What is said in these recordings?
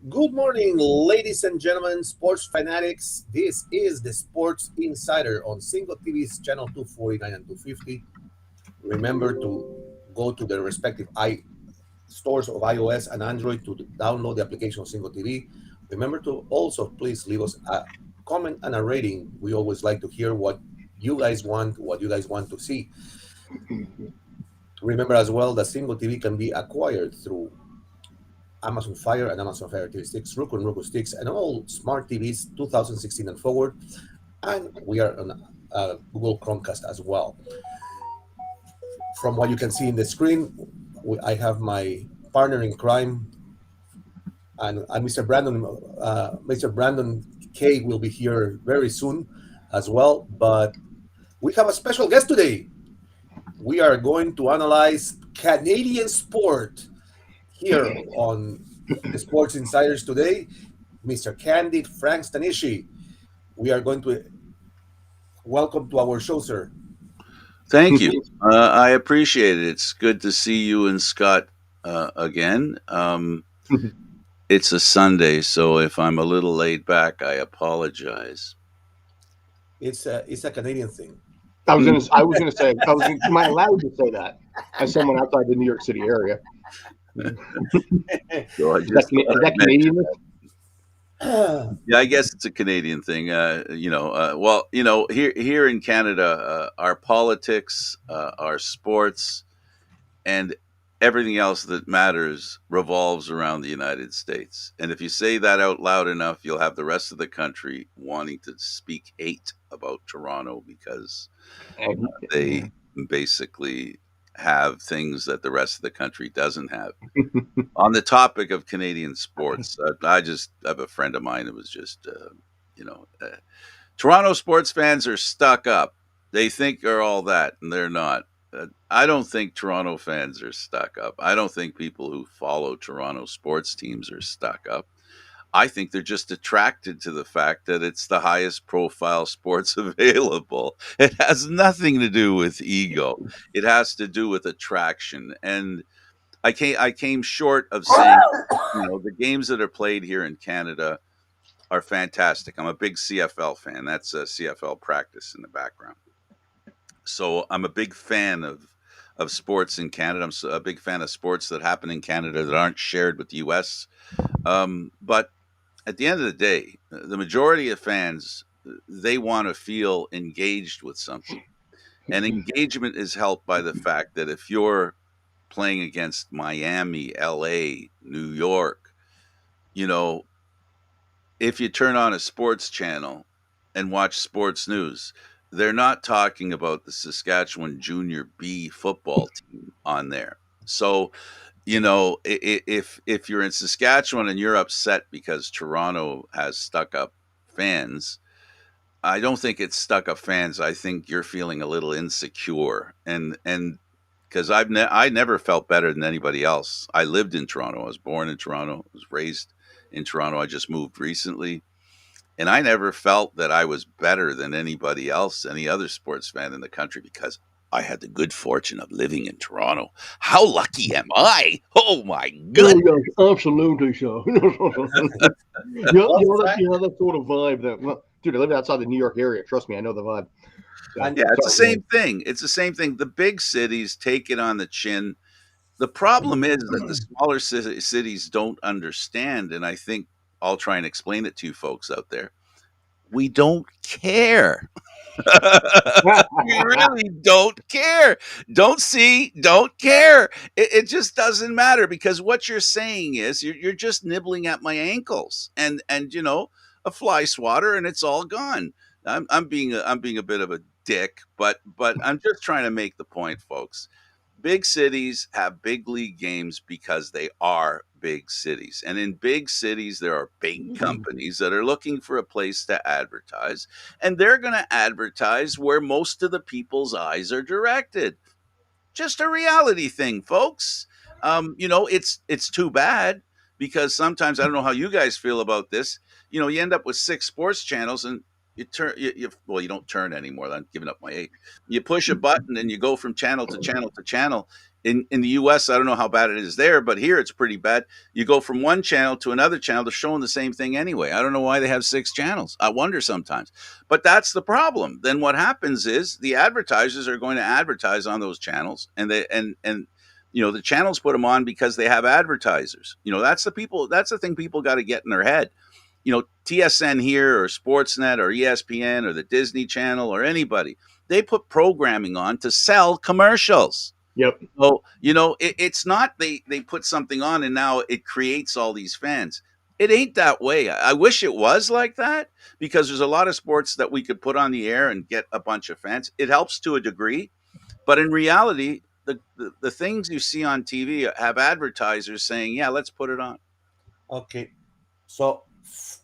Good morning, ladies and gentlemen, sports fanatics. This is the Sports Insider on Single TV's channel 249 and 250. Remember to go to the respective stores of iOS and Android to download the application of Single TV. Remember to also please leave us a comment and a rating. We always like to hear what you guys want to see. Remember as well that Single TV can be acquired through Amazon Fire and Amazon Fire TV Sticks, Roku and Roku Sticks, and all smart TVs 2016 and forward. And we are on Google Chromecast as well. From what you can see in the screen, I have my partner in crime, and Mr. Brandon K will be here very soon as well. But we have a special guest today. We are going to analyze Canadian sport here on the Sports Insiders today, Mr. Candid Frank Stanishi. We are going to welcome to our show, sir. Thank you. I appreciate it. It's good to see you and Scott again. It's a Sunday, so if I'm a little laid back, I apologize. It's a Canadian thing. I was gonna say, am I allowed to say that as someone outside the New York City area? So I Is that, just Cana- thought is I'd that mention Canadian? that. Yeah, I guess it's a Canadian thing. Here in Canada, our politics, our sports, and everything else that matters revolves around the United States. And if you say that out loud enough, you'll have the rest of the country wanting to speak hate about Toronto because they basically have things that the rest of the country doesn't have. On the topic of Canadian sports, I just have a friend of mine that was just, you know, uh, Toronto sports fans are stuck up. They think they're all that, and they're not. I don't think Toronto fans are stuck up. I don't think people who follow Toronto sports teams are stuck up. I think they're just attracted to the fact that it's the highest profile sports available. It has nothing to do with ego. It has to do with attraction. And I came short of saying, the games that are played here in Canada are fantastic. I'm a big CFL fan. That's a CFL practice in the background. So I'm a big fan of sports in Canada. A big fan of sports that happen in Canada that aren't shared with the U.S. But at the end of the day, the majority of fans they want to feel engaged with something, and engagement is helped by the fact that if you're playing against Miami, L.A., New York, you know, if you turn on a sports channel and watch sports news, they're not talking about the Saskatchewan Junior B football team on there. So, if you're in Saskatchewan and you're upset because Toronto has stuck up fans, I don't think it's stuck up fans. I think you're feeling a little insecure, and because I never felt better than anybody else. I lived in Toronto. I was born in Toronto. I was raised in Toronto. I just moved recently, and I never felt that I was better than anybody else, any other sports fan in the country, because I had the good fortune of living in Toronto. How lucky am I? Oh my Oh goodness. yes, absolutely so. Well, Frank, That sort of vibe. Well, dude, I live outside the New York area. Trust me, I know the vibe. So, and Yeah, it's the sorry, same thing. It's the same thing. The big cities take it on the chin. The problem is that the smaller cities don't understand, and I think I'll try and explain it to you folks out there. We don't care. We really don't care. Don't see, don't care. It just doesn't matter because what you're saying is you're just nibbling at my ankles and a fly swatter and it's all gone. I'm being a bit of a dick, but I'm just trying to make the point, folks. Big cities have big league games because they are big cities. And in big cities, there are big companies that are looking for a place to advertise, and they're going to advertise where most of the people's eyes are directed. Just a reality thing, folks. It's too bad because sometimes I don't know how you guys feel about this. You end up with six sports channels and you don't turn anymore. I'm giving up my age. You push a button and you go from channel to channel to channel. in the US, I don't know how bad it is there, but here it's pretty bad. You go from one channel to another channel, they're showing the same thing anyway. I don't know why they have 6 channels. I wonder sometimes. But that's the problem. Then what happens is the advertisers are going to advertise on those channels, and the channels put them on because they have advertisers. That's the thing people got to get in their head. TSN here or Sportsnet or ESPN or the Disney Channel or anybody, they put programming on to sell commercials. Yep. So, it's not they put something on and now it creates all these fans. It ain't that way. I wish it was like that, because there's a lot of sports that we could put on the air and get a bunch of fans. It helps to a degree, but in reality, the things you see on TV have advertisers saying, yeah, let's put it on. Okay. So,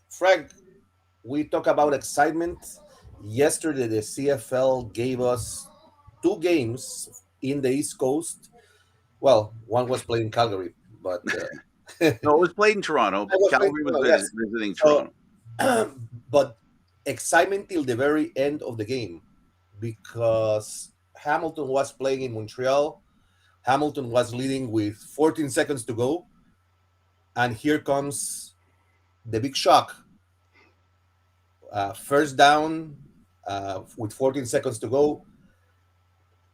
Frank, we talk about excitement. Yesterday, the CFL gave us 2 games in the East Coast. Well, one was played in Calgary, but No, it was played in Toronto. Calgary was visiting Toronto. But excitement till the very end of the game, because Hamilton was playing in Montreal. Hamilton was leading with 14 seconds to go. And here comes the big shock. First down with 14 seconds to go.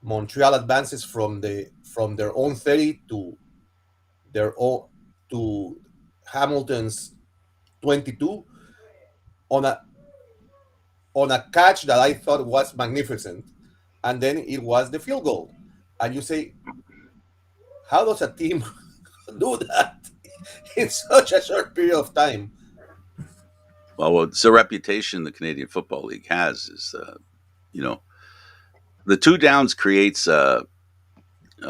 Montreal advances from their own 30 to Hamilton's 22 on a catch that I thought was magnificent, and then it was the field goal. And you say, how does a team do that in such a short period of time? Well, it's a reputation the Canadian Football League has, is the 2 downs creates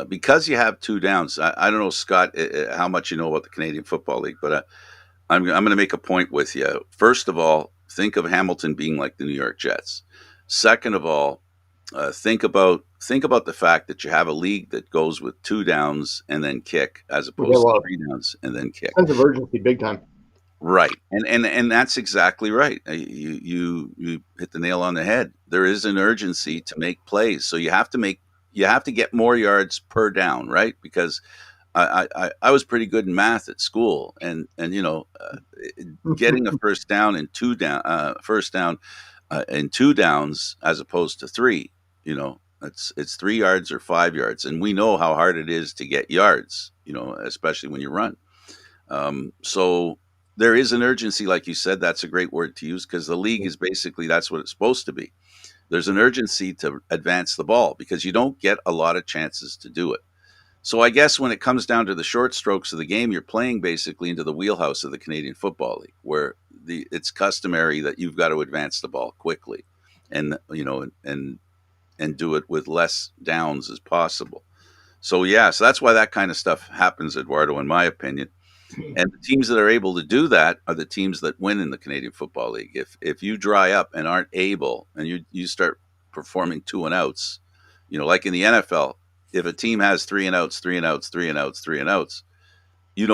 because you have 2 downs. I don't know, Scott, how much you know about the Canadian Football League, but I'm going to make a point with you. First of all, think of Hamilton being like the New York Jets. Second of all, think about the fact that you have a league that goes with 2 downs and then kick, as opposed to 3 downs and then kick. Sense of urgency, big time. Right, and that's exactly right. You hit the nail on the head. There is an urgency to make plays, so you have to get more yards per down, right? Because I was pretty good in math at school, and getting a first down in 2 downs as opposed to 3, it's 3 yards or 5 yards, and we know how hard it is to get yards, especially when you run. So there is an urgency, like you said. That's a great word to use, because the league is basically, that's what it's supposed to be. There's an urgency to advance the ball because you don't get a lot of chances to do it. So I guess when it comes down to the short strokes of the game, you're playing basically into the wheelhouse of the Canadian Football League, where it's customary that you've got to advance the ball quickly and do it with less downs as possible. So so that's why that kind of stuff happens, Eduardo, in my opinion. And the teams that are able to do that are the teams that win in the Canadian Football League. If you dry up and aren't able, and you start performing 2 and outs, like in the NFL, if a team has 3 and outs, 3 and outs, 3 and outs, 3 and outs,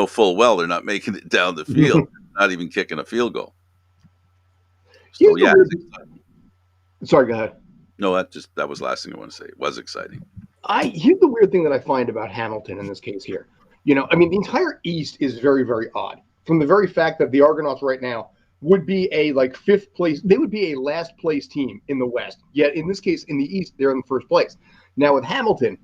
full well they're not making it down the field, not even kicking a field goal. So Sorry, go ahead. No, that was the last thing I want to say. It was exciting. Here's the weird thing that I find about Hamilton in this case here. The entire East is very, very odd. From the very fact that the Argonauts right now would be a 5th place, they would be a last place team in the West. Yet in this case, in the East, they're in the 1st place. Now with Hamilton,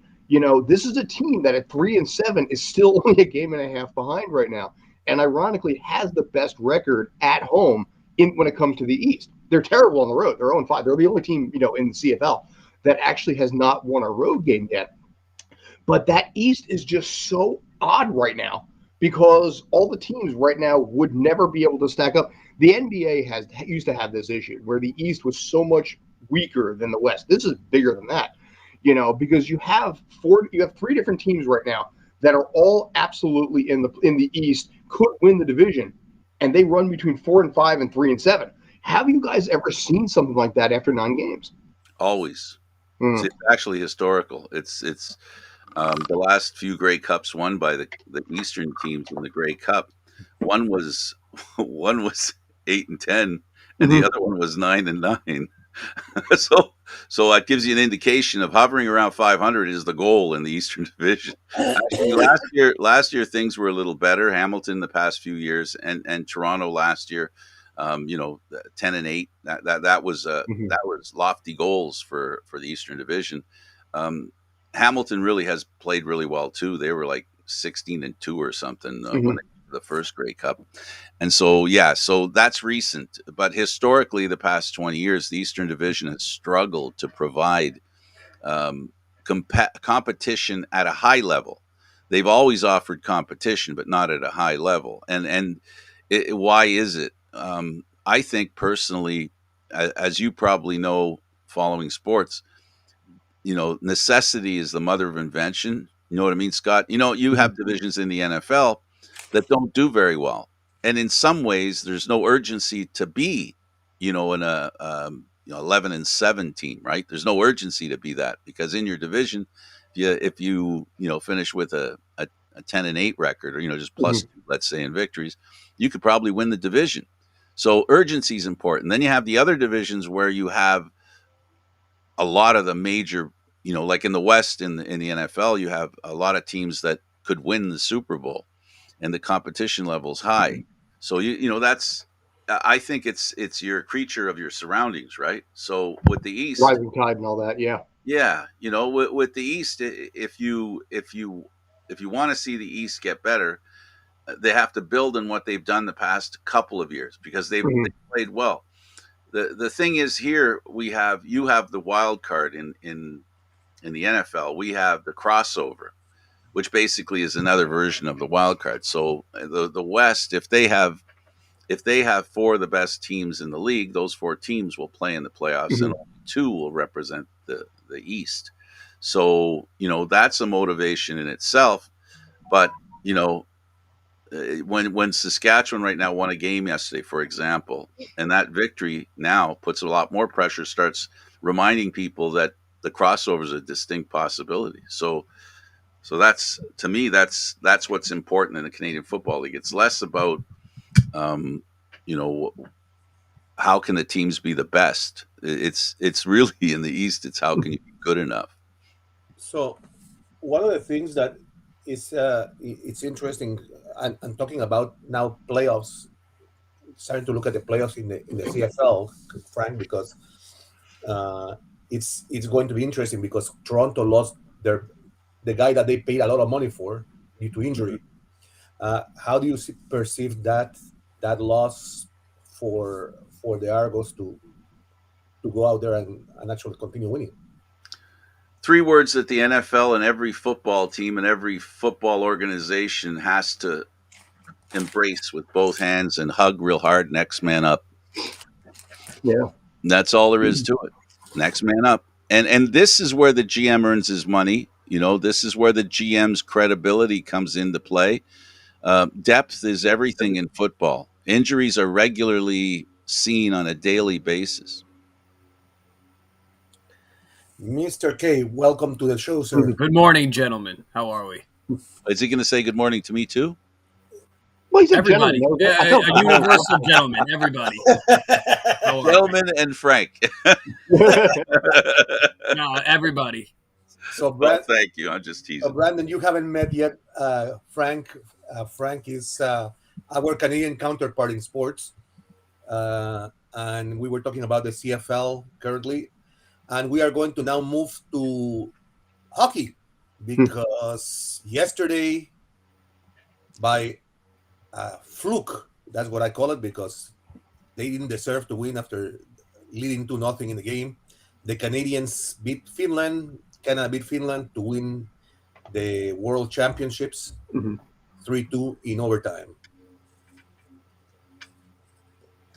this is a team that at 3-7 is still only a game and a half behind right now, and ironically has the best record at home when it comes to the East. They're terrible on the road. They're 0-5. They're the only team, in the CFL that actually has not won a road game yet. But that East is just so odd right now, because all the teams right now would never be able to stack up. The NBA used to have this issue where the East was so much weaker than the West. This is bigger than that, because you have 3 different teams right now that are all absolutely in the East, could win the division, and they run between 4-5 and 3-7. Have you guys ever seen something like that after 9 games? Always. It's actually historical. It's the last few Grey Cups won by the Eastern teams in the Grey Cup. One was 8-10, and the other one was 9-9. so so that gives you an indication of hovering around 500 is the goal in the Eastern Division. Actually, last year things were a little better. Hamilton the past few years, and Toronto last year, 10-8. Mhm. That was lofty goals for the Eastern Division. Hamilton really has played really well too. They were like 16-2 or something when Mhm. they the first Grey Cup. And so, yeah, so that's recent. But historically, the past 20 years, the Eastern Division has struggled to provide um, competition at a high level. They've always offered competition, but not at a high level. And why is it? I think personally, as you probably know, following sports, necessity is the mother of invention. You know what I mean, Scott? You Mhm. have divisions in the NFL that don't do very well. And in some ways, there's no urgency to be, in a 11-7 team, right? There's no urgency to be that because in your division, if you finish with a 10-8 record, or just plus Mhm. two, let's say, in victories, you could probably win the division. So urgency is important. Then you have the other divisions where you have a lot of the major, like in the West in the NFL, you have a lot of teams that could win the Super Bowl, and the competition level's high. So that's I think it's you're a creature of your surroundings, right? So with the East, Rising tide and all that. Yeah. yeah, with the East, if you want to see the East get better, they have to build on what they've done the past couple of years because they Mhm. played well. The thing is here you have the wild card in the NFL. We have the crossover, which basically is another version of the wild card. So the West, if they have four of the best teams in the league, those four teams will play in the playoffs, and Mhm. only two will represent the East. So that's a motivation in itself. But you know when Saskatchewan right now won a game yesterday, for example, and that victory now puts a lot more pressure, starts reminding people that the crossover is a distinct possibility. So that's to me that's what's important in the Canadian Football League. It's less about um, you know how can the teams be the best. It's really in the East. It's how can you be good enough. So one of the things that is it's interesting, and talking about now playoffs, starting to look at the playoffs in the CFL, Frank, because uh, it's going to be interesting because Toronto lost the guy that they paid a lot of money for due to Mhm. injury. How do you perceive that loss for the Argos to go out there and actually continue winning? Three words that the NFL and every football team and every football organization has to embrace with both hands and hug real hard. Next man up. Yeah. And that's all there is to it. Next man up. And this is where the GM earns his money. This is where the GM's credibility comes into play. Depth is everything in football. Injuries are regularly seen on a daily basis. Mr. K, welcome to the show, sir. Mhm. Good morning, gentlemen. How are we? Is he going to say good morning to me too? Well, he's a gentleman. Everybody. I felt A universal gentleman. Everybody. How are we? Gentlemen and Frank. No, everybody. so, Oh, Brad, thank you. I'm just teasing. Brandon, you haven't met yet Frank. Frank is our Canadian counterpart in sports, and we were talking about the CFL currently, and we are going to now move to hockey because yesterday, by fluke, that's what I call it, because they didn't deserve to win after leading 2-0 in the game. The Canadians beat Finland. Canada beat Finland to win the World Championships Mhm. 3-2 in overtime.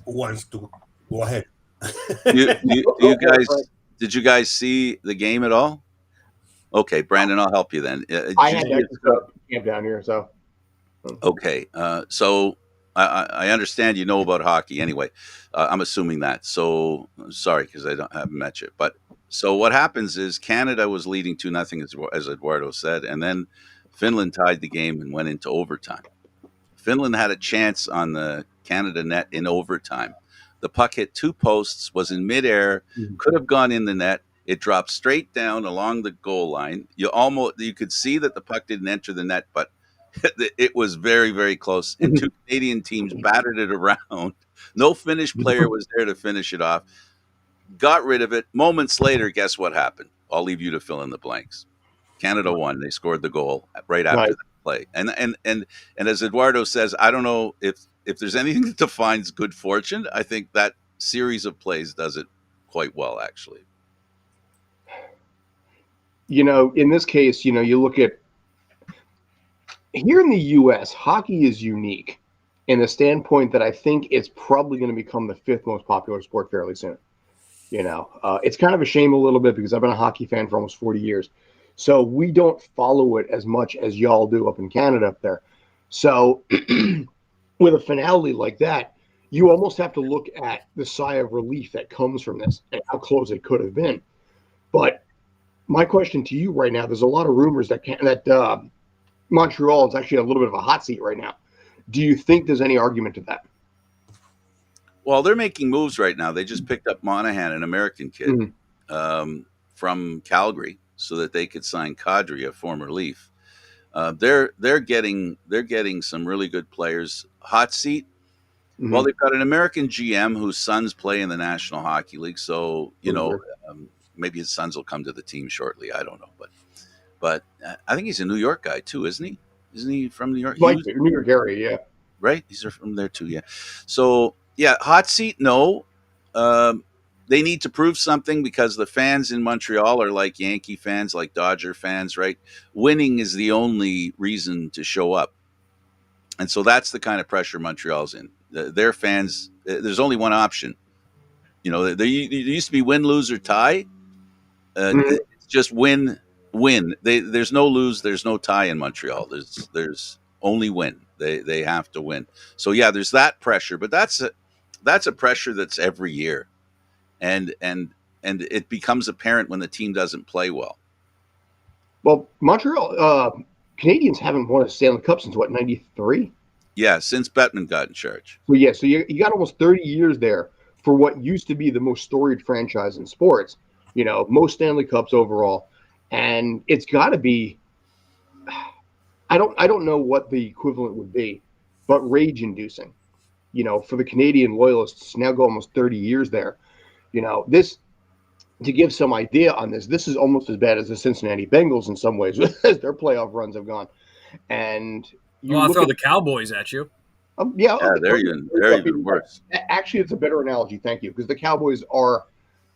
Who wants to go ahead? Do you Go for it, Frank. guys did you guys see the game at all? Okay, Brandon, I'll help you then. Did I you had see to it, actually set Scott? up camp down here, so Okay, so I understand you know about hockey anyway. I'm assuming that. So sorry because haven't met you. But so what happens is Canada was leading 2-0 as Eduardo said, and then Finland tied the game and went into overtime. Finland had a chance on the Canada net in overtime. The puck hit two posts, was in midair, could have gone in the net. It dropped straight down along the goal line. You could see that the puck didn't enter the net, but it was very, very close. And two Canadian teams battered it around. No Finnish player was there to finish it off. Got rid of it. Moments later, guess what happened? I'll leave you to fill in the blanks. Canada won. They scored the goal right after that play. And as Eduardo says, I don't know if there's anything that defines good fortune. I think that series of plays does it quite well, actually. In this case, you look at here in the U.S., hockey is unique in the standpoint that I think it's probably going to become the fifth most popular sport fairly soon. It's kind of a shame a little bit because I've been a hockey fan for almost 40 years. So we don't follow it as much as y'all do up in Canada up there. So with a finale like that, you almost have to look at the sigh of relief that comes from this and how close it could have been. But my question to you right now, there's a lot of rumors that Montreal is actually a little bit of a hot seat right now. Do you think there's any argument to that? Well, they're making moves right now. They just picked up Monahan, an American kid from Calgary, so that they could sign Kadri, a former Leaf. They're getting some really good players. Hot seat. Well, they've got an American GM whose sons play in the National Hockey League, so maybe his sons will come to the team shortly. I don't know, but I think he's a New York guy too, isn't he? Isn't he from New York? Like New York area, yeah. Right, he's from there too, yeah. So yeah, hot seat. No, they need to prove something because the fans in Montreal are like Yankee fans, like Dodger fans, right? Winning is the only reason to show up, and so that's the kind of pressure Montreal's in. Their fans, there's only one option. There used to be win, lose, or tie. It's just win. There's no lose. There's no tie in Montreal. There's only win. They have to win. So yeah, there's that pressure, but that's a pressure that's every year, and it becomes apparent when the team doesn't play well. Well, Montreal Canadians haven't won a Stanley Cup since what, 93? Yeah, since Bettman got in charge. So yeah, so you got almost 30 years there for what used to be the most storied franchise in sports. Most Stanley Cups overall. And it's got to be, I don't know what the equivalent would be, but rage-inducing, for the Canadian loyalists to now go almost 30 years there. This, to give some idea on this is almost as bad as the Cincinnati Bengals in some ways as their playoff runs have gone. And I'll throw the Cowboys at you. They're even worse. Actually, it's a better analogy. Thank you, because the Cowboys are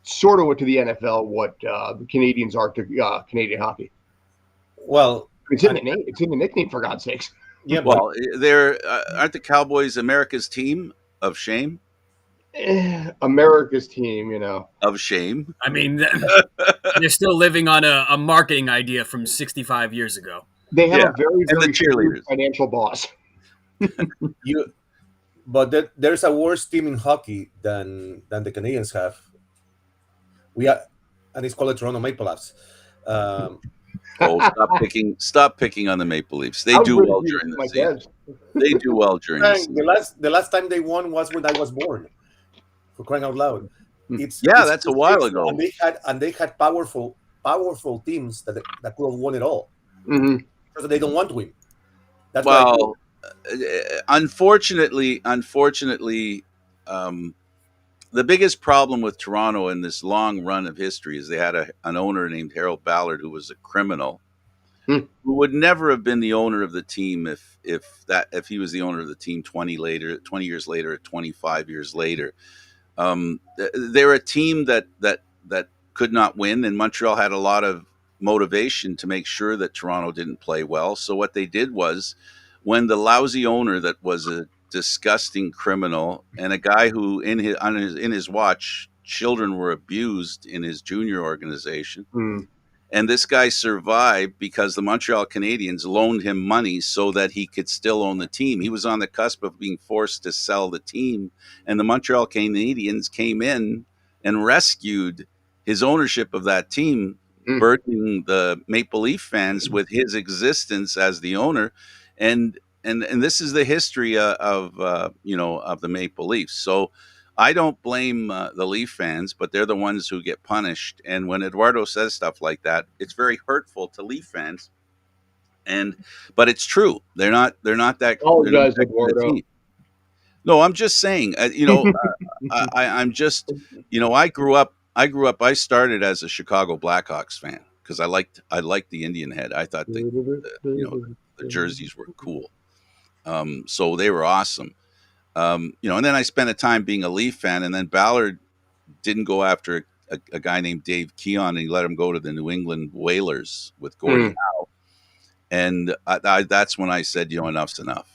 sort of to the NFL what the Canadians are to Canadian hockey. Well, it's in the name. It's in the nickname, for God's sakes. Yeah. Well, aren't the Cowboys America's team of shame? America's team, of shame. I mean, they're still living on a marketing idea from 65 years ago. They have a very, very cheerleaders. Financial boss. But there's a worse team in hockey than the Canadians have. And it's called the Toronto Maple Leafs. Stop picking on the Maple Leafs. They do well during the season. They do well during the season. The last time they won was when I was born. For crying out loud! It's a while ago. And they had powerful teams that could have won it all. Because they don't want to win. That's unfortunately, the biggest problem with Toronto in this long run of history is they had an owner named Harold Ballard who was a criminal, who would never have been the owner of the team if he was the owner of the team 20 years later, or 25 years later. They're a team that could not win, and Montreal had a lot of motivation to make sure that Toronto didn't play well. So what they did was, when the lousy owner that was a disgusting criminal and a guy who in his watch children were abused in his junior organization, and this guy survived because the Montreal Canadiens loaned him money so that he could still own the team. He was on the cusp of being forced to sell the team, and the Montreal Canadiens came in and rescued his ownership of that team, burdening the Maple Leaf fans with his existence as the owner. And this is the history of the Maple Leafs. So I don't blame the Leaf fans, but they're the ones who get punished. And when Eduardo says stuff like that, it's very hurtful to Leaf fans. But it's true. They're not that Apologize, good a Eduardo. team. No, I'm just saying. I'm just, I grew up. I started as a Chicago Blackhawks fan because I liked the Indian head. I thought the jerseys were cool. So they were awesome. And then I spent a time being a Leaf fan, and then Ballard didn't go after a guy named Dave Keon, and he let him go to the New England Whalers with Gordie Howe. And that's when I said, enough's enough.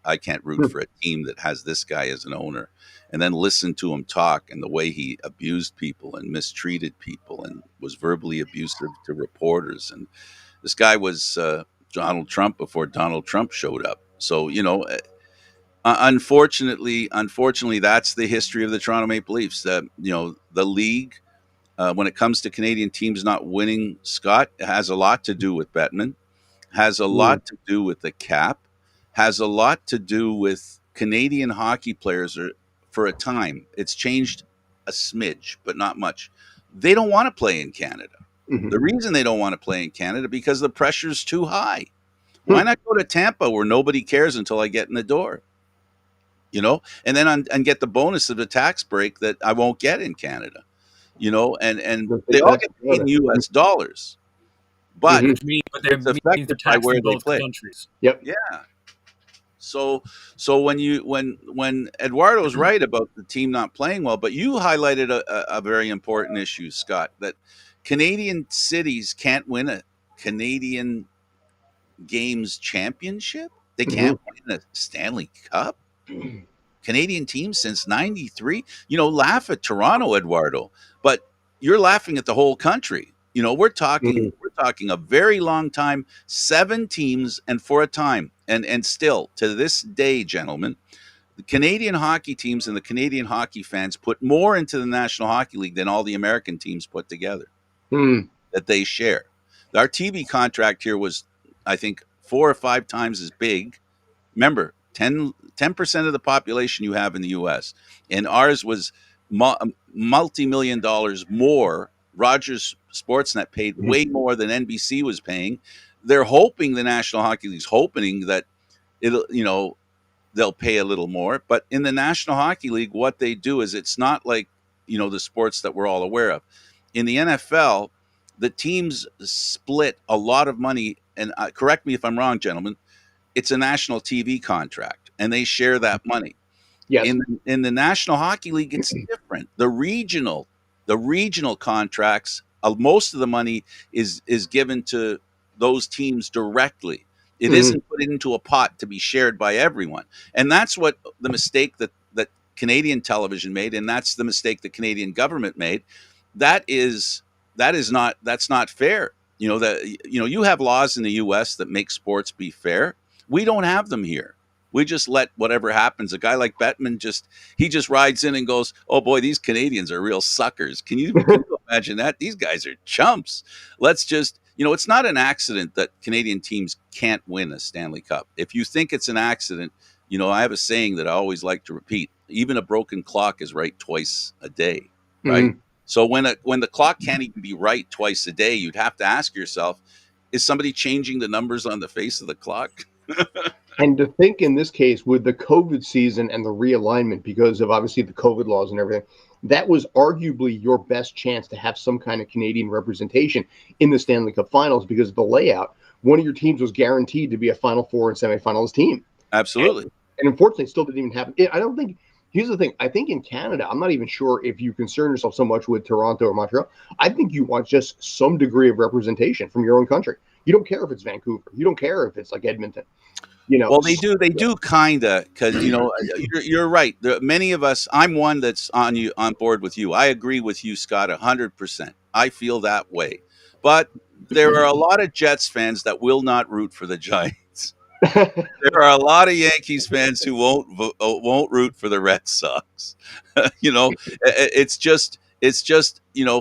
I can't root for a team that has this guy as an owner. And then listen to him talk and the way he abused people and mistreated people and was verbally abusive to reporters. And this guy was Donald Trump before Donald Trump showed up. So, unfortunately, that's the history of the Toronto Maple Leafs. The league, when it comes to Canadian teams not winning, Scott, it has a lot to do with Bettman, has a lot to do with the cap, has a lot to do with Canadian hockey players. For a time, it's changed a smidge, but not much. They don't want to play in Canada. The reason they don't want to play in Canada because the pressure's too high. Why not go to Tampa where nobody cares until I get in the door? And then and get the bonus of the tax break that I won't get in Canada. And they all get paid in U.S. dollars, but Which means it's affected by where they play. Countries. Yep. Yeah. So when Eduardo's right about the team not playing well, but you highlighted a very important issue, Scott, that Canadian cities can't win a Canadian Games championship. They can't win a Stanley Cup. Canadian teams since '93. Laugh at Toronto, Eduardo, but you're laughing at the whole country. We're talking a very long time, 7 teams, and for a time, and still to this day, gentlemen, the Canadian hockey teams and the Canadian hockey fans put more into the National Hockey League than all the American teams put together that they share. Our TV contract here was, I think, 4 or 5 times as big. Remember, 10% of the population you have in the U.S., and ours was multi-million dollars more. Rogers Sportsnet paid way more than NBC was paying. They're hoping, the National Hockey League's hoping that they'll pay a little more. But in the National Hockey League, what they do is it's not like, the sports that we're all aware of. In the NFL, the teams split a lot of money, and correct me if I'm wrong, gentlemen, it's a national TV contract, and they share that money. Yes. In the National Hockey League, it's different. The regional contracts, most of the money is given to those teams directly. It isn't put into a pot to be shared by everyone. And that's what the mistake that Canadian television made, and that's the mistake the Canadian government made. That's not fair. You have laws in the US that make sports be fair. We don't have them here. We just let whatever happens. A guy like Bettman he just rides in and goes, "Oh boy, these Canadians are real suckers." Can you imagine that? These guys are chumps. Let's just, it's not an accident that Canadian teams can't win a Stanley Cup. If you think it's an accident, I have a saying that I always like to repeat: even a broken clock is right twice a day, right? So when the clock can't even be right twice a day, you'd have to ask yourself, is somebody changing the numbers on the face of the clock? And to think in this case, with the COVID season and the realignment, because of obviously the COVID laws and everything, that was arguably your best chance to have some kind of Canadian representation in the Stanley Cup Finals, because of the layout. One of your teams was guaranteed to be a Final Four and semifinals team. Absolutely. And unfortunately, it still didn't even happen. I don't think. Here's the thing. I think in Canada, I'm not even sure if you concern yourself so much with Toronto or Montreal. I think you want just some degree of representation from your own country. You don't care if it's Vancouver. You don't care if it's like Edmonton. Well, they do kind of, because you're right. Many of us, I'm one that's on board with you. I agree with you, Scott, 100%. I feel that way. But there are a lot of Jets fans that will not root for the Giants. There are a lot of Yankees fans who won't root for the Red Sox. It's just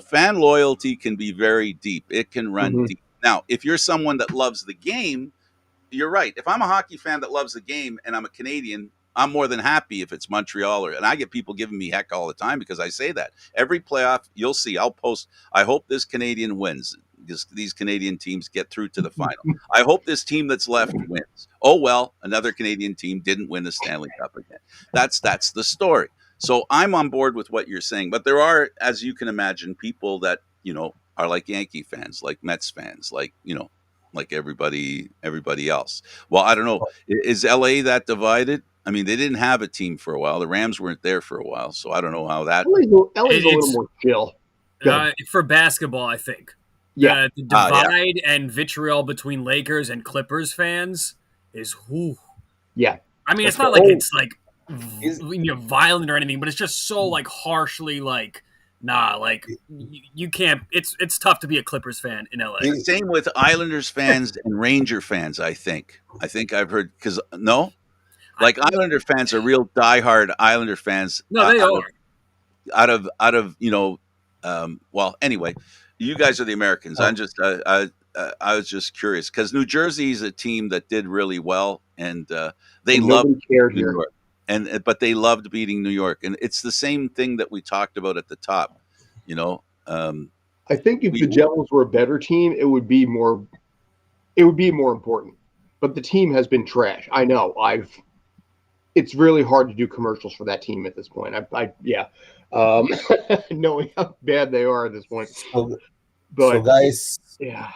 fan loyalty can be very deep. It can run deep. Now, if you're someone that loves the game, you're right. If I'm a hockey fan that loves the game and I'm a Canadian, I'm more than happy if it's Montreal, and I get people giving me heck all the time because I say that every playoff. You'll see. I'll post. I hope this Canadian wins. These Canadian teams get through to the final. I hope this team that's left wins. Oh well, another Canadian team didn't win the Stanley Cup again. That's the story. So I'm on board with what you're saying, but there are, as you can imagine, people that are like Yankee fans, like Mets fans, like like everybody else. Well, I don't know. Is LA that divided? I mean, they didn't have a team for a while. The Rams weren't there for a while, so I don't know how that. LA's a little more chill. For basketball, I think. Yeah. The divide and vitriol between Lakers and Clippers fans is whoo. Yeah. I mean, it's not like it's like violent or anything, but it's just so like harshly like, nah, like you can't. It's tough to be a Clippers fan in LA. Same with Islanders fans and Ranger fans. I think I've heard like Islander fans are real diehard Islander fans. No, they are. Out of well, anyway, you guys are the Americans. I'm just I was just curious because New Jersey is a team that did really well, and they loved New York, but they loved beating New York, and it's the same thing that we talked about at the top. I think if the Devils were a better team, it would be more important. But the team has been trash. I know. It's really hard to do commercials for that team at this point. Knowing how bad they are at this point. So guys, yeah.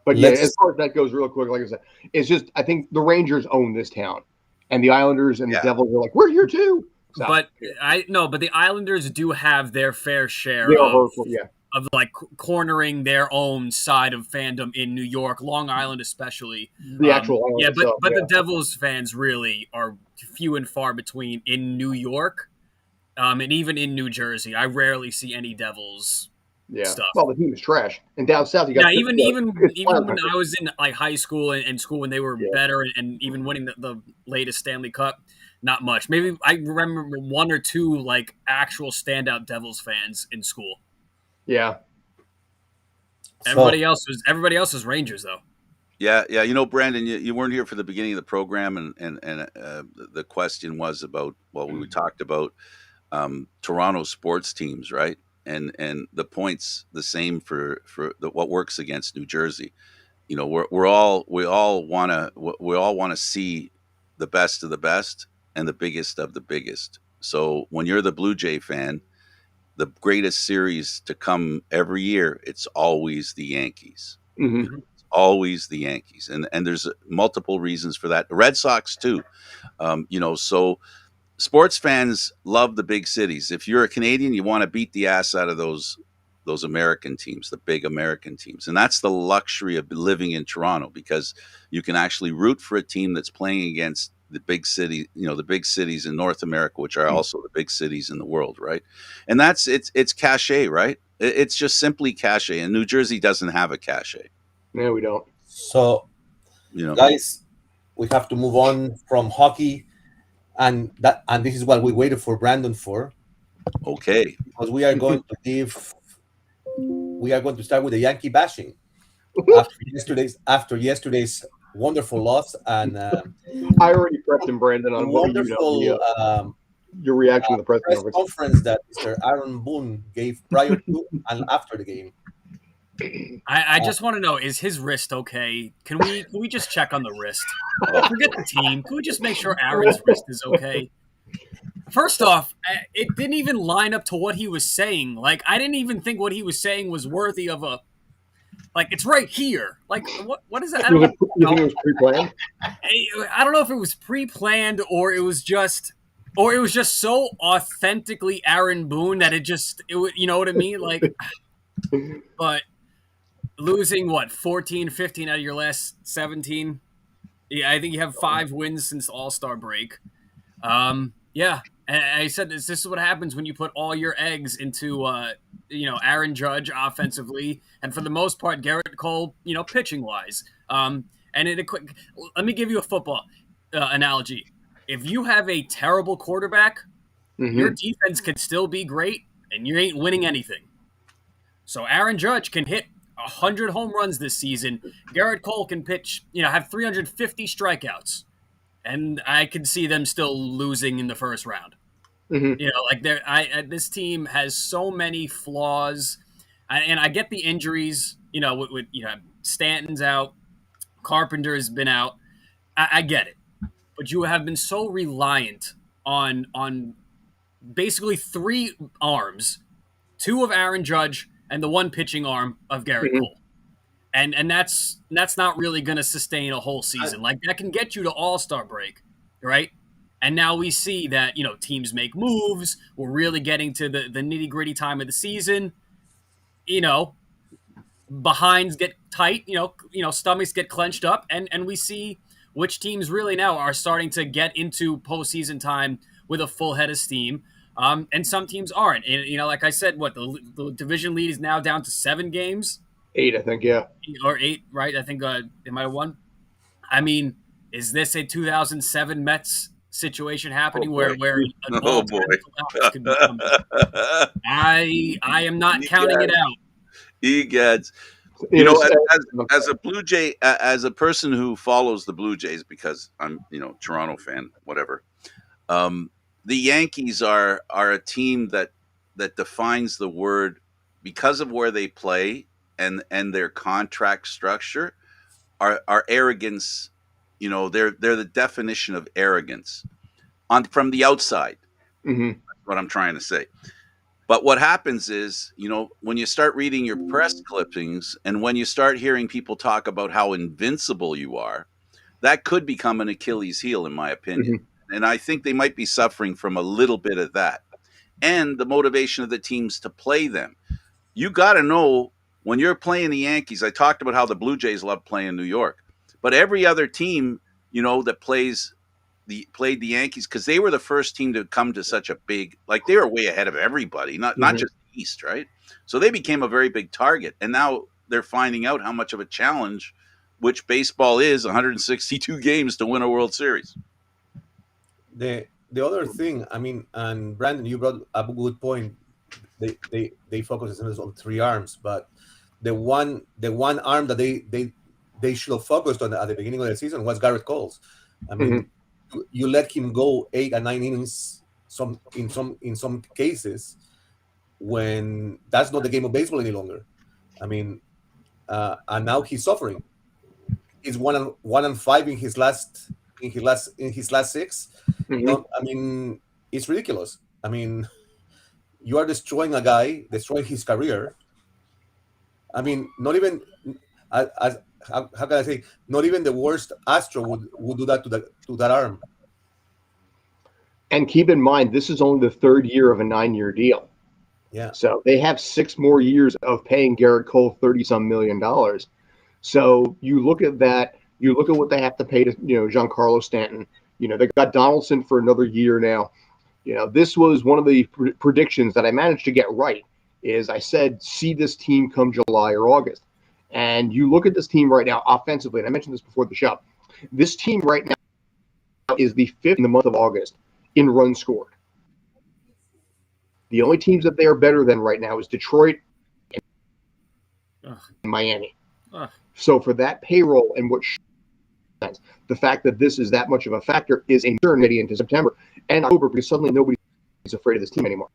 But yeah, as far as that goes, real quick, like I said, it's just I think the Rangers own this town, and the Islanders and the Devils are like, we're here too. So, but the Islanders do have their fair share of like cornering their own side of fandom in New York, Long Island especially. The actual island the Devils fans really are few and far between in New York, and even in New Jersey. I rarely see any Devils stuff. Well, the team is trash, and down south you got even when I was in like high school and school when they were better and even winning the latest Stanley Cup. Not much. Maybe I remember one or two like actual standout Devils fans in school. Yeah. Everybody else was Rangers though. Yeah. Brandon, you weren't here for the beginning of the program, and the question was about we talked about Toronto sports teams, right? And the points the same for what works against New Jersey. We all want to see the best of the best and the biggest of the biggest. So when you're the Blue Jay fan, the greatest series to come every year, it's always the Yankees. Mm-hmm. It's always the Yankees. And there's multiple reasons for that. The Red Sox too. So sports fans love the big cities. If you're a Canadian, you want to beat the ass out of those American teams, the big American teams. And that's the luxury of living in Toronto, because you can actually root for a team that's playing against the big city, the big cities in North America, which are also the big cities in the world, right? And it's cachet, right? It's just simply cachet, and New Jersey doesn't have a cachet. No, we don't. So, guys, we have to move on from hockey, and this is what we waited for Brandon for. Okay, because we are going to start with the Yankee bashing after yesterday's wonderful loss, and I already prepped him, Brandon, on wonderful your reaction to the press conference that Mr. Aaron Boone gave prior to and after the game. I just want to know, is his wrist okay? Can we just check on the wrist? Forget the team. Can we just make sure Aaron's wrist is okay? First off, it didn't even line up to what he was saying. Like, I didn't even think what he was saying was worthy of a. Like, it's right here. Like, what is that? You think it was pre-planned? I don't know if it was pre-planned or it was just so authentically Aaron Boone that you know what I mean? Like, but losing 14, 15 out of your last 17. Yeah, I think you have 5 wins since All-Star break. Yeah. And I said this is what happens when you put all your eggs into Aaron Judge offensively, and for the most part Garrett Cole, pitching wise. And let me give you a football analogy. If you have a terrible quarterback, your defense could still be great, and you ain't winning anything. So Aaron Judge can hit 100 home runs this season. Garrett Cole can pitch, have 350 strikeouts. and I could see them still losing in the first round. Mhm. You know, like this team has so many flaws, and I get the injuries. You know, with Stanton's out, Carpenter's been out. I get it, but you have been so reliant on basically three arms, two of Aaron Judge and the one pitching arm of Garrett Mhm. Cole. And that's not really going to sustain a whole season. Like that can get you to All-Star break, right? And now we see that teams make moves. We're really getting to the nitty-gritty time of the season. Behinds get tight. Stomachs get clenched up, and we see which teams really now are starting to get into postseason time with a full head of steam. And some teams aren't. And like I said, the division lead is now down to 7 games. 8, I think, yeah. Or 8, right? I think they might have won. I mean, is this a 2007 Mets situation happening where an Oh all-time boy. collapse could become? I am not counting it out. Egads. As a Blue Jay, as a person who follows the Blue Jays, because I'm Toronto fan, whatever. The Yankees are a team that defines the word because of where they play and their contract structure. Our arrogance, they're the definition of arrogance from the outside. Mhm. That's what I'm trying to say. But what happens is, when you start reading your press clippings and when you start hearing people talk about how invincible you are, that could become an Achilles heel, in my opinion. Mhm. And I think they might be suffering from a little bit of that. And the motivation of the teams to play them. You got to know when you're playing the Yankees, I talked about how the Blue Jays love playing New York. But every other team, that played the Yankees, because they were the first team to come to such a big, like they were way ahead of everybody, not just the East, right? So they became a very big target. And now they're finding out how much of a challenge, which baseball is, 162 games to win a World Series. The other thing, I mean, and Brandon, you brought up a good point. They focus on 3 arms, but the one arm that they should have focused on at the beginning of the season was Garrett Cole's. I mean, you let him go 8 and 9 innings in some cases when that's not the game of baseball any longer. I mean, and now he's suffering. He's 1-5 in his last 6. I mean, it's ridiculous. I mean, you are destroying a guy, destroying his career. I mean, not even how can I say? Not even the worst Astro would do that to that arm. And keep in mind, this is only the 3rd year of a 9-year deal. Yeah. So they have 6 more years of paying Garrett Cole $30-some million. So you look at that. You look at what they have to pay to Giancarlo Stanton. They got Donaldson for another year now. This was one of the predictions that I managed to get right. Is I said see this team come July or August, and you look at this team right now offensively. And I mentioned this before the show. This team right now is the 5th in the month of August in runs scored. The only teams that they are better than right now is Detroit and Miami. So for that payroll and what the fact that this is that much of a factor is a concern into September and October, because suddenly nobody's afraid of this team anymore.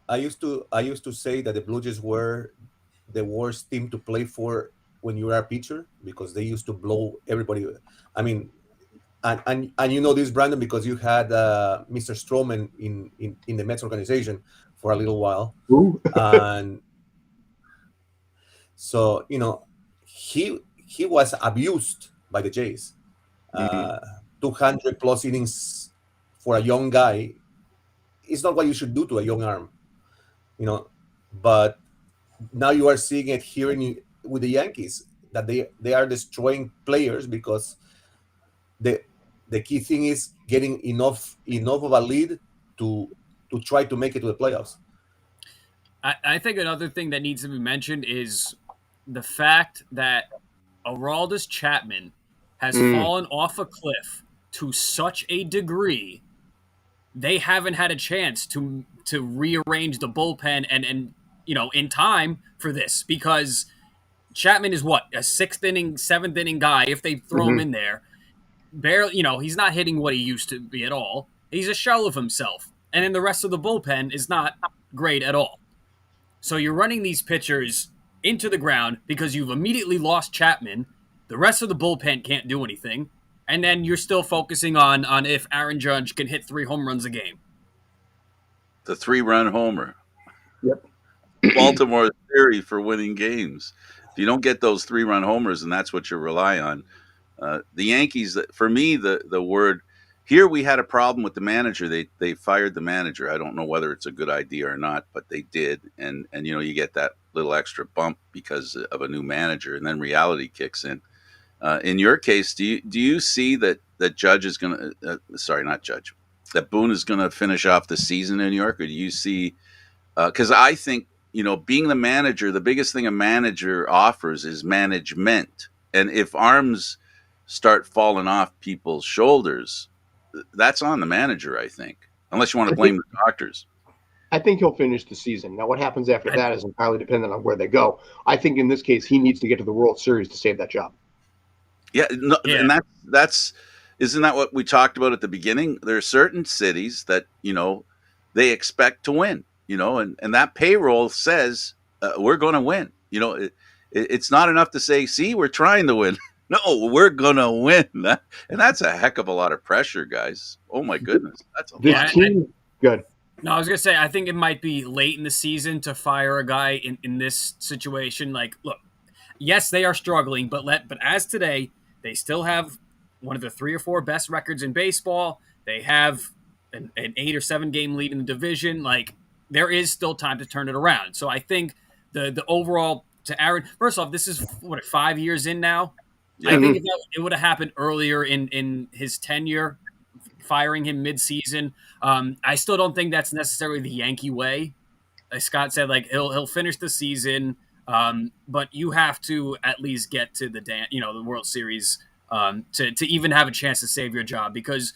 I used to say that the Blue Jays were the worst team to play for when you were a pitcher because they used to blow everybody. I mean, and this, Brandon, because you had Mr. Stroman in the Mets organization for a little while. And so he was abused by the Jays. 200 plus innings for a young guy is not what you should do to a young arm. But now you are seeing it here with the Yankees that they are destroying players because the key thing is getting enough of a lead to try to make it to the playoffs. I think another thing that needs to be mentioned is the fact that Aroldis Chapman has fallen off a cliff to such a degree they haven't had a chance to rearrange the bullpen and in time for this, because Chapman is what, a 6th inning, 7th inning guy if they throw him in there. barely, he's not hitting what he used to be at all. He's a shell of himself. And then the rest of the bullpen is not great at all. So you're running these pitchers into the ground because you've immediately lost Chapman. The rest of the bullpen can't do anything. And then you're still focusing on if Aaron Judge can hit 3 home runs a game. The 3-run homer. Yep. Baltimore's theory for winning games. If you don't get those 3-run homers, and that's what you rely on. The Yankees, for me, the word here, we had a problem with the manager. They fired the manager. I don't know whether it's a good idea or not, but they did. And you get that little extra bump because of a new manager, and then reality kicks in. In your case, do you see that Judge is going to sorry, not Judge, that Boone is going to finish off the season in New York, or do you see? Because I think being the manager, the biggest thing a manager offers is management, and if arms start falling off people's shoulders, that's on the manager, I think, unless you want to blame the doctors. I think he'll finish the season. Now, what happens after that is entirely dependent on where they go. I think in this case, he needs to get to the World Series to save that job. Yeah, and that's isn't that what we talked about at the beginning? There are certain cities that they expect to win, and that payroll says we're going to win. It's not enough to say, "See, we're trying to win." No, we're going to win. And that's a heck of a lot of pressure, guys. Oh my goodness, that's a lot. Good. No, I was going to say, I think it might be late in the season to fire a guy in this situation. Like, look, yes, they are struggling, but as today, they still have one of the 3 or 4 best records in baseball. They have an 8 or 7 game lead in the division. Like, there is still time to turn it around. So I think the overall to Aaron, first off, this is 5 years in now. Yeah. I think if it would have happened earlier in his tenure, firing him mid-season, I still don't think that's necessarily the Yankee way. As Scott said, like he'll finish the season, but you have to at least get to the World Series to even have a chance to save your job, because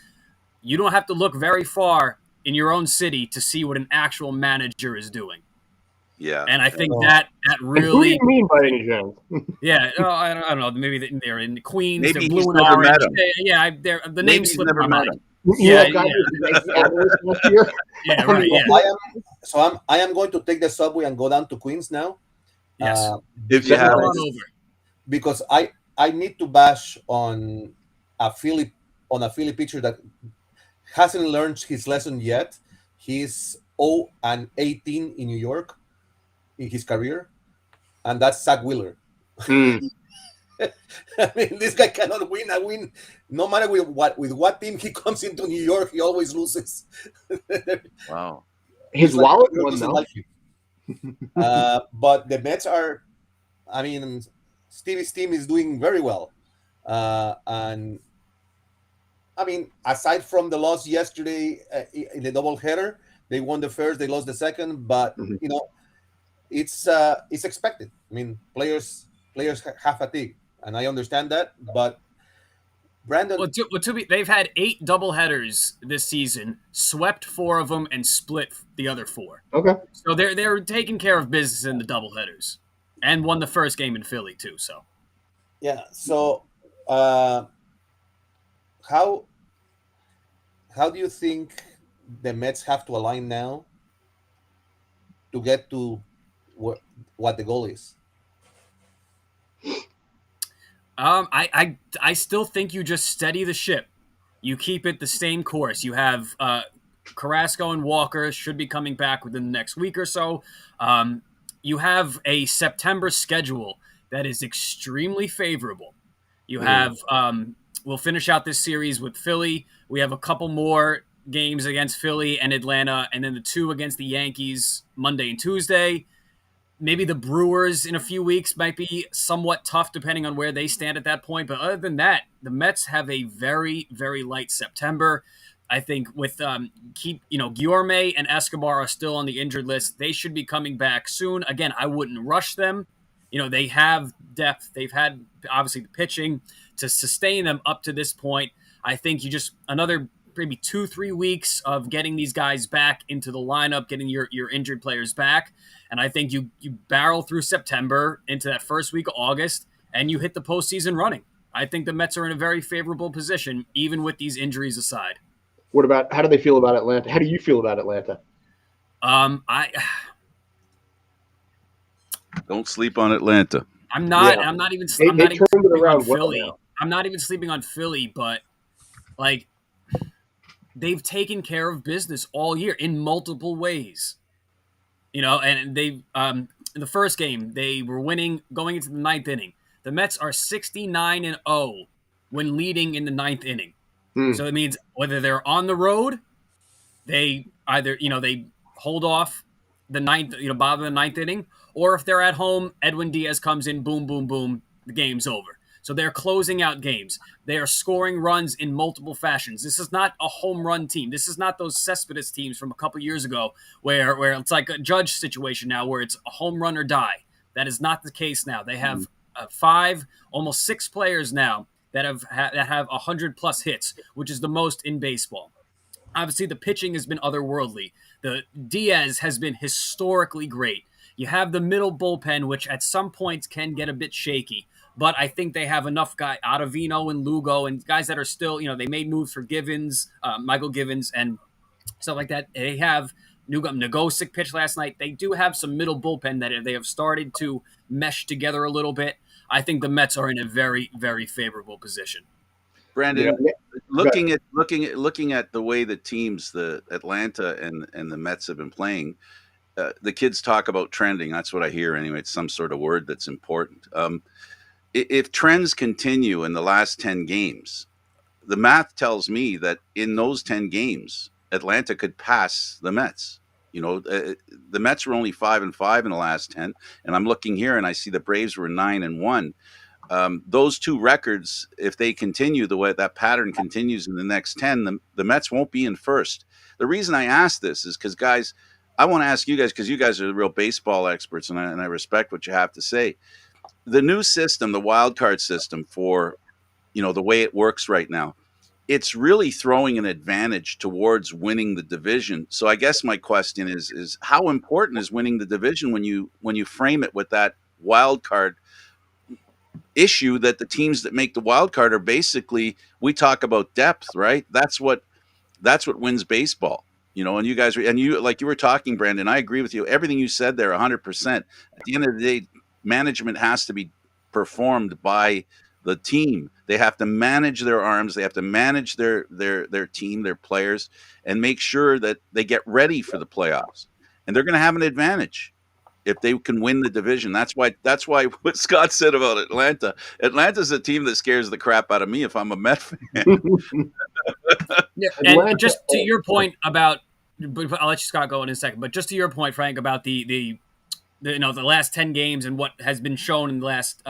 you don't have to look very far in your own city to see what an actual manager is doing. Yeah, and I think that really. Who do you mean by any chance? Yeah, I don't know. Maybe they're in Queens. Maybe they're blue he's and never orange. met him. Yeah, the name slipped my mind. Yeah. Right. Yeah. I am going to take the subway and go down to Queens now. Yes, if you have because I need to bash on a Philly pitcher that hasn't learned his lesson yet. He's 0-18 in New York in his career, and that's Zach Wheeler. I mean, this guy cannot win. No matter with what team he comes into New York, he always loses. Wow. His wallet won, though. But the Mets are, I mean, Stevie's team is doing very well. And, I mean, aside from the loss yesterday in the doubleheader, they won the first, they lost the second, but, it's expected. I mean, players have fatigue, and I understand that, but Brandon. They've had 8 doubleheaders this season, swept 4 of them, and split the other 4. Okay. So they're taking care of business in the doubleheaders, and won the first game in Philly too. So. Yeah. So, how do you think the Mets have to align now to get to what the goal is? I still think you just steady the ship. You keep it the same course. You have Carrasco and Walker should be coming back within the next week or so. You have a September schedule that is extremely favorable. You have we'll finish out this series with Philly. We have a couple more games against Philly and Atlanta, and then the 2 against the Yankees Monday and Tuesday. Maybe the Brewers in a few weeks might be somewhat tough depending on where they stand at that point. But other than that, the Mets have a very, very light September. I think with Guillorme and Escobar are still on the injured list. They should be coming back soon. Again, I wouldn't rush them. They have depth. They've had, obviously, the pitching to sustain them up to this point. I think you just another maybe 2-3 weeks of getting these guys back into the lineup, getting your injured players back. And I think you barrel through September into that first week of August, and you hit the postseason running. I think the Mets are in a very favorable position, even with these injuries aside. What about how do they feel about Atlanta? How do you feel about Atlanta? I Don't sleep on Atlanta. I'm not. Yeah. I'm not even. They I'm not even turned it sleeping on around well Philly. now. I'm not even sleeping on Philly, but like they've taken care of business all year in multiple ways. And they in the first game they were winning going into the ninth inning. The Mets are 69-0 when leading in the ninth inning. So it means whether they're on the road, they either they hold off the ninth, bottom of the ninth inning, or if they're at home, Edwin Diaz comes in, boom, boom, boom, the game's over. So they're closing out games. They are scoring runs in multiple fashions. This is not a home run team. This is not those Cespedes teams from a couple years ago where it's like a Judge situation now where it's a home run or die. That is not the case now. They have 5, almost 6 players now that have 100+ hits, which is the most in baseball. Obviously, the pitching has been otherworldly. The Diaz has been historically great. You have the middle bullpen, which at some points can get a bit shaky. But I think they have enough guys, Ottavino and Lugo, and guys that are still, they made moves for Givens, Michael Givens, and stuff like that. They have Nogosek pitched last night. They do have some middle bullpen that they have started to mesh together a little bit. I think the Mets are in a very, very favorable position. Brandon, looking at the way the teams, the Atlanta and the Mets have been playing, the kids talk about trending. That's what I hear anyway. It's some sort of word that's important. If trends continue in the last 10 games, the math tells me that in those 10 games, Atlanta could pass the Mets. The Mets were only 5-5 in the last 10, and I'm looking here and I see the Braves were 9-1. Those two records, if they continue the way that pattern continues in the next 10, the Mets won't be in first. The reason I ask this is because, guys, I want to ask you guys, because you guys are the real baseball experts, and I respect what you have to say. The new system, the wild card system for, the way it works right now, it's really throwing an advantage towards winning the division. So I guess my question is how important is winning the division when you frame it with that wild card issue that the teams that make the wild card are basically, we talk about depth, right? That's what wins baseball, and you guys like you were talking, Brandon, I agree with you. Everything you said there 100%. At the end of the day, management has to be performed by the team. They have to manage their arms. They have to manage their team, their players, and make sure that they get ready for the playoffs. And they're going to have an advantage if they can win the division. That's why what Scott said about Atlanta. Atlanta's a team that scares the crap out of me if I'm a Met fan. And just to your point about, I'll let you, Scott, go in a second. But just to your point, Frank, about the last 10 games and what has been shown in the last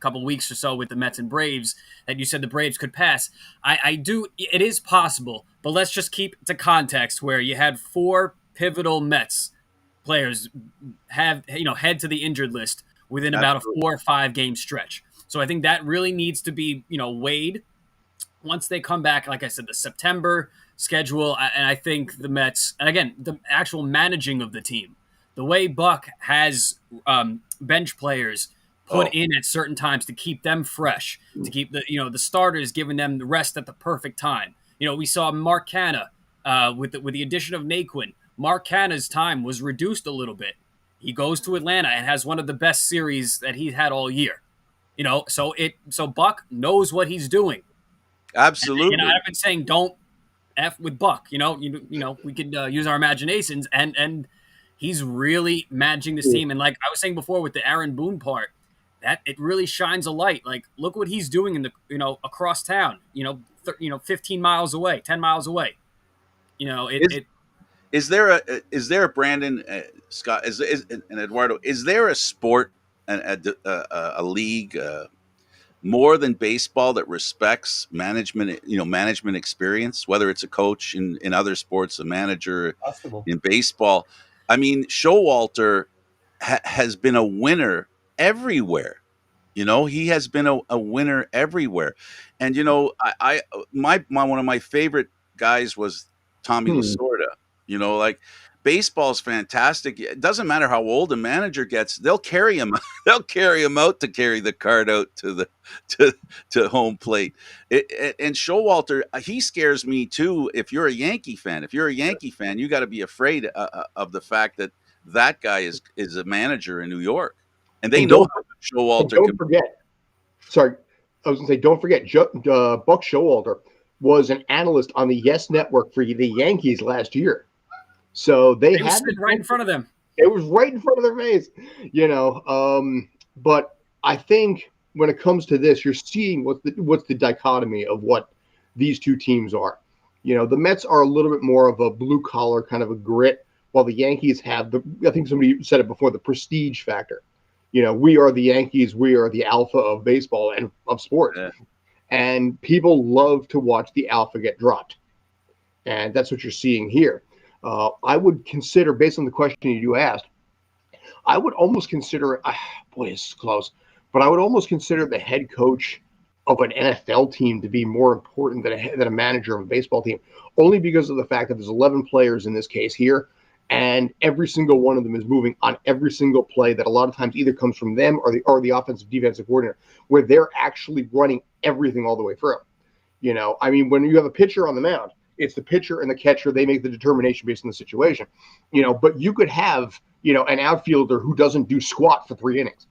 couple weeks or so with the Mets and Braves, that you said the Braves could pass. I do. It is possible, but let's just keep it to context where you had 4 pivotal Mets players have head to the injured list within about a 4 or 5 game stretch. So I think that really needs to be weighed once they come back. Like I said, the September schedule, and I think the Mets, and again the actual managing of the team, the way Buck has bench players put in at certain times to keep them fresh, to keep the starters, giving them the rest at the perfect time. We saw Mark Canha with the addition of Naquin. Mark Canha's time was reduced a little bit. He goes to Atlanta and has one of the best series that he's had all year. So Buck knows what he's doing. Absolutely. And I've been saying don't F with Buck. We could use our imaginations, and he's really managing this team. And like I was saying before with the Aaron Boone part, that it really shines a light. Like, look what he's doing in the across town. 15 miles away, 10 miles away. Is there a Brandon, Scott, and Eduardo? Is there a sport, a league, more than baseball that respects management? Management experience, whether it's a coach in other sports, a manager in baseball. I mean, Showalter has been a winner everywhere. He has been a winner everywhere, and one of my favorite guys was Tommy Lasorda. Baseball's fantastic. It doesn't matter how old a manager gets; they'll carry him. They'll carry him out to carry the card out to the to home plate. And Showalter, he scares me too. If you're a Yankee fan, you got to be afraid of the fact that that guy is a manager in New York, and they And know don't, how and Showalter don't can. forget, sorry, I was going to say, don't forget, Buck Showalter was an analyst on the Yes Network for the Yankees last year. So they It was had sitting right in front of them. it was right in front of their face, you know. But I think when it comes to this, you're seeing what's the dichotomy of what these two teams are. You know, the Mets are a little bit more of a blue collar kind of a grit, while the Yankees have I think somebody said it before, the prestige factor. You know, we are the Yankees, we are the alpha of baseball and of sports. Yeah. And people love to watch the alpha get dropped. And that's what you're seeing here. I would consider, based on the question you asked, I would almost consider, boy, this is close, but I would almost consider the head coach of an NFL team to be more important than a manager of a baseball team, only because of the fact that there's 11 players in this case here, and every single one of them is moving on every single play that a lot of times either comes from them or the offensive defensive coordinator, where they're actually running everything all the way through. You know, I mean, when you have a pitcher on the mound, it's the pitcher and the catcher. They make the determination based on the situation, you know, but you could have, you know, an outfielder who doesn't do squat for 3 innings,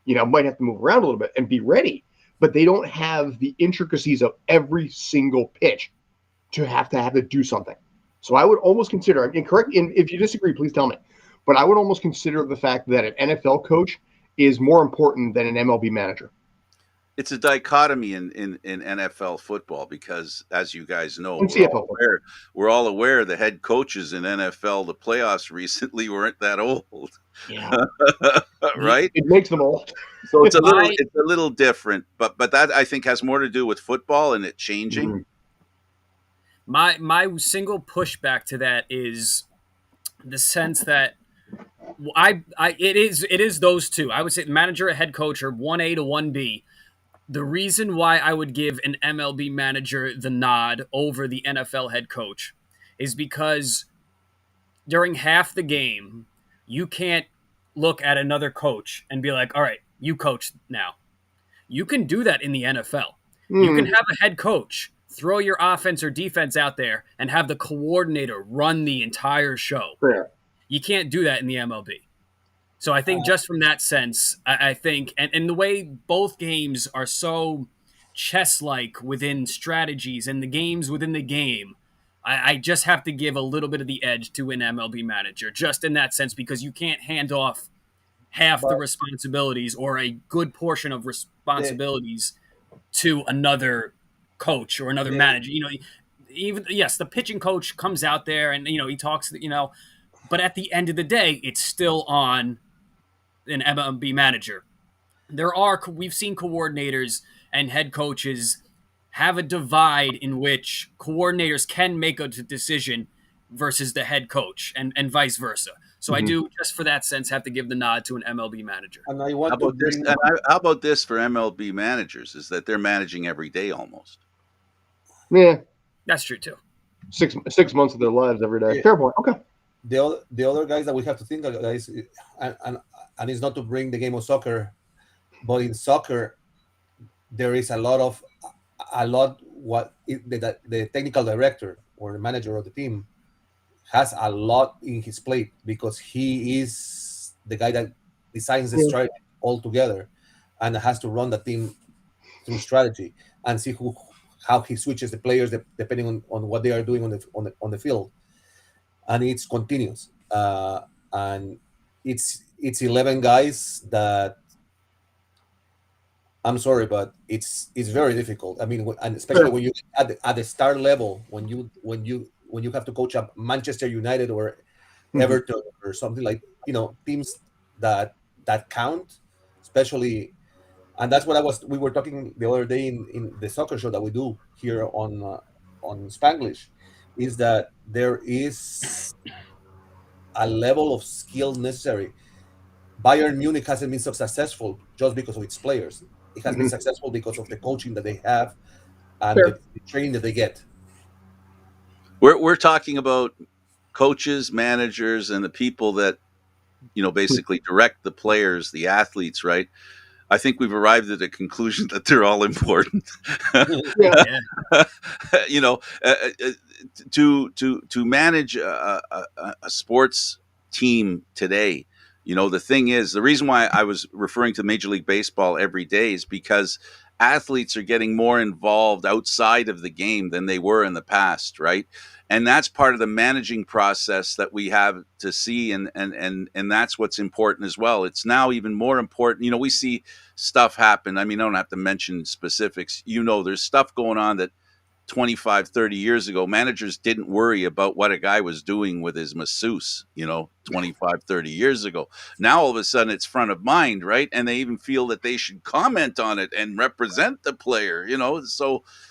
you know, might have to move around a little bit and be ready, but they don't have the intricacies of every single pitch to have to do something. So I would almost consider, and correct, and if you disagree, please tell me, but I would almost consider the fact that an NFL coach is more important than an MLB manager. It's a dichotomy in NFL football because, as you guys know, And CFL. we're all aware the head coaches in NFL, the playoffs recently weren't that old, Yeah, right? it makes them old. So it's a little different, but that I think has more to do with football and it changing. My single pushback to that is the sense that it is those two. I would say manager and head coach are 1A to 1B. The reason why I would give an MLB manager the nod over the NFL head coach is because during half the game, you can't look at another coach and be like, all right, you coach now. You can do that in the NFL. You can have a head coach, throw your offense or defense out there, and have the coordinator run the entire show. Fair. You can't do that in the MLB. So I think just from that sense, I think, and the way both games are so chess-like within strategies and the games within the game, I just have to give a little bit of the edge to an MLB manager, just in that sense, because you can't hand off half the responsibilities or a good portion of responsibilities to another coach or another manager. You know, even, yes, the pitching coach comes out there and, you know, he talks, you know, but at the end of the day, it's still on an MLB manager. We've seen coordinators and head coaches have a divide in which coordinators can make a decision versus the head coach and vice versa. So I do, just for that sense, have to give the nod to an MLB manager. And I How want to about this? bring, And how about this for MLB managers? Is that they're managing every day almost. Yeah, That's true too. 6 months of their lives every day. Yeah. Fair point. Okay. the other guys that we have to think of, guys, and it's not to bring the game of soccer, but in soccer there is a lot the technical director or the manager of the team has a lot in his plate because he is the guy that designs the strategy altogether and has to run the team through strategy and see how he switches the players depending on what they are doing on the field, and it's continuous. And it's 11 guys that, I'm sorry, but it's very difficult. I mean, and especially when you at the start level, when you have to coach up Manchester United or Everton or something like, teams that count, especially. And that's what we were talking the other day in the soccer show that we do here on Spanglish, is that there is a level of skill necessary. Bayern Munich hasn't been so successful just because of its players. It has been successful because of the coaching that they have and the training that they get. We're talking about coaches, managers, and the people that, basically direct the players, the athletes, right? I think we've arrived at a conclusion that they're all important. Yeah. you know, uh, uh, to manage a sports team today. The thing is, the reason why I was referring to Major League Baseball every day is because athletes are getting more involved outside of the game than they were in the past, right? And that's part of the managing process that we have to see, and that's what's important as well. It's now even more important. We see stuff happen. I mean, I don't have to mention specifics. There's stuff going on that 25, 30 years ago, managers didn't worry about what a guy was doing with his masseuse, 25, 30 years ago. Now, all of a sudden, it's front of mind, right? And they even feel that they should comment on it and represent the player,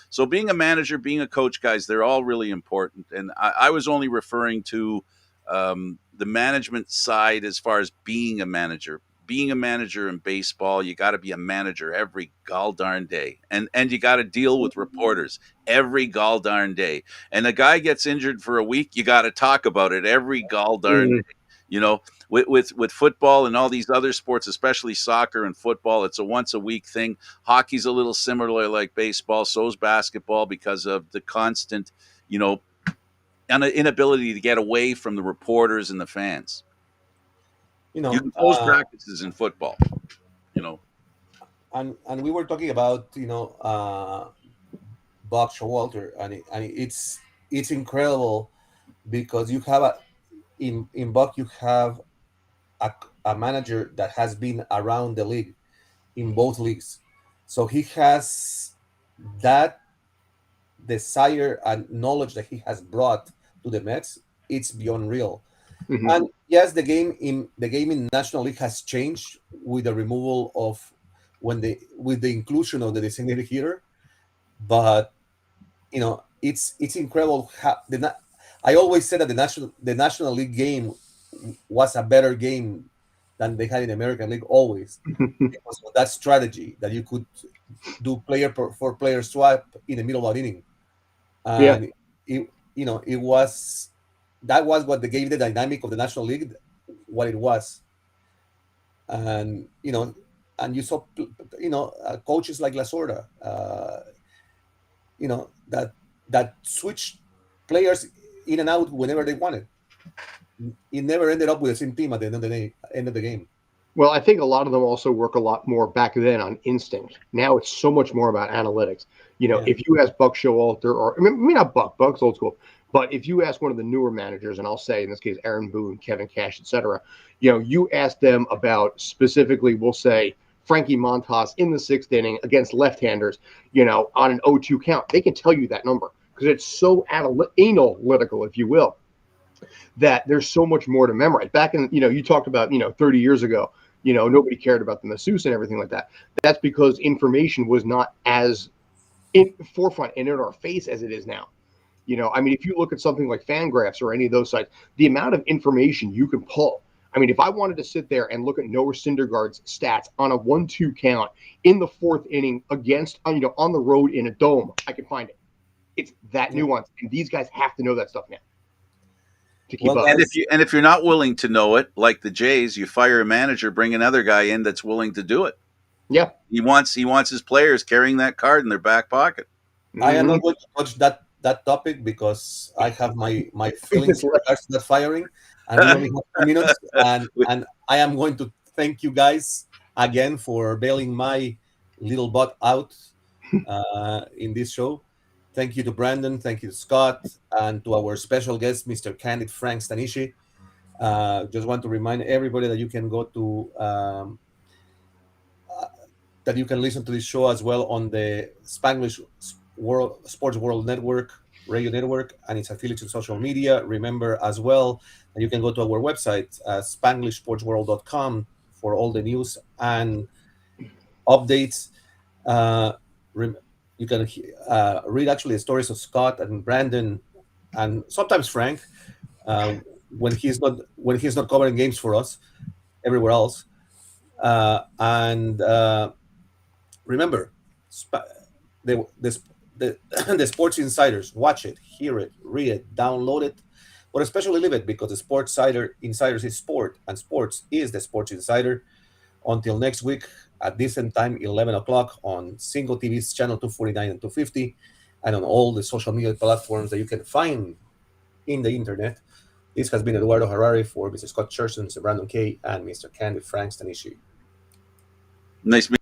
So being a manager, being a coach, guys, they're all really important. And I was only referring to the management side as far as being a manager. Being a manager in baseball, you got to be a manager every gall darn day, and you got to deal with reporters every gall darn day. And a guy gets injured for a week, you got to talk about it every gall darn day. With football and all these other sports, especially soccer and football, it's a once a week thing. Hockey's a little similar like baseball. So is basketball because of the constant, and an inability to get away from the reporters and the fans. You can close practices in football, And we were talking about Buck Showalter, and it's incredible because you have in Buck you have a manager that has been around the league in both leagues, so he has that desire and knowledge that he has brought to the Mets. It's beyond real. Mhm. And yes, the game in National League has changed with the removal of with the inclusion of the designated hitter, but it's incredible how I always said that the National League game was a better game than they had in the American League always because of that strategy that you could do for player swap in the middle of an inning, and it was that was what gave the dynamic of the National League what it was, and you saw coaches like Lasorda, that switched players in and out whenever they wanted. It never ended up with the same team at the end of the game. Well, I think a lot of them also work a lot more back then on instinct. Now it's so much more about analytics. If you ask Buck Showalter, or maybe not Buck's old school, but if you ask one of the newer managers, and I'll say in this case Aaron Boone, Kevin Cash, etc., you ask them about specifically, we'll say Frankie Montas in the sixth inning against left-handers, on an 0-2 count, they can tell you that number because it's so analytical, if you will, that there's so much more to memorize. Back in, you talked about, 30 years ago, nobody cared about the masseuse and everything like that. That's because information was not as in forefront and in our face as it is now. If you look at something like Fangraphs or any of those sites, the amount of information you can pull. If I wanted to sit there and look at Noah Syndergaard's stats on a 1-2 count in the fourth inning against, on the road in a dome, I can find it. It's that nuanced, and these guys have to know that stuff now to keep up. And if you're not willing to know it, like the Jays, you fire a manager, bring another guy in that's willing to do it. Yeah, he wants his players carrying that card in their back pocket. I am not going to touch that topic because I have my feelings in regards to that firing, and we only have 2 minutes. And I am going to thank you guys again for bailing my little butt out in this show. Thank you to Brandon, thank you to Scott, and to our special guest, Mr. Candid Frank Stanishi. Just want to remind everybody that you can go to that you can listen to this show as well on the Spanglish Sports World Network, radio network, and its affiliates on social media. Remember as well that you can go to our website, SpanglishSportsWorld.com, for all the news and updates. You can read actually the stories of Scott and Brandon, and sometimes Frank, when he's not covering games for us everywhere else. Remember, the Sports Insiders. Watch it, hear it, read it, download it, but especially live it because the Sports Insiders is sport, and sports is the Sports Insider. Until next week at this same time, 11 o'clock on Single TV's channel 249 and 250, and on all the social media platforms that you can find in the internet. This has been Eduardo Harari for Mr. Scott Cherson, Mr. Brandon Kay, and Mr. Candy Frank Stanishi. Nice meeting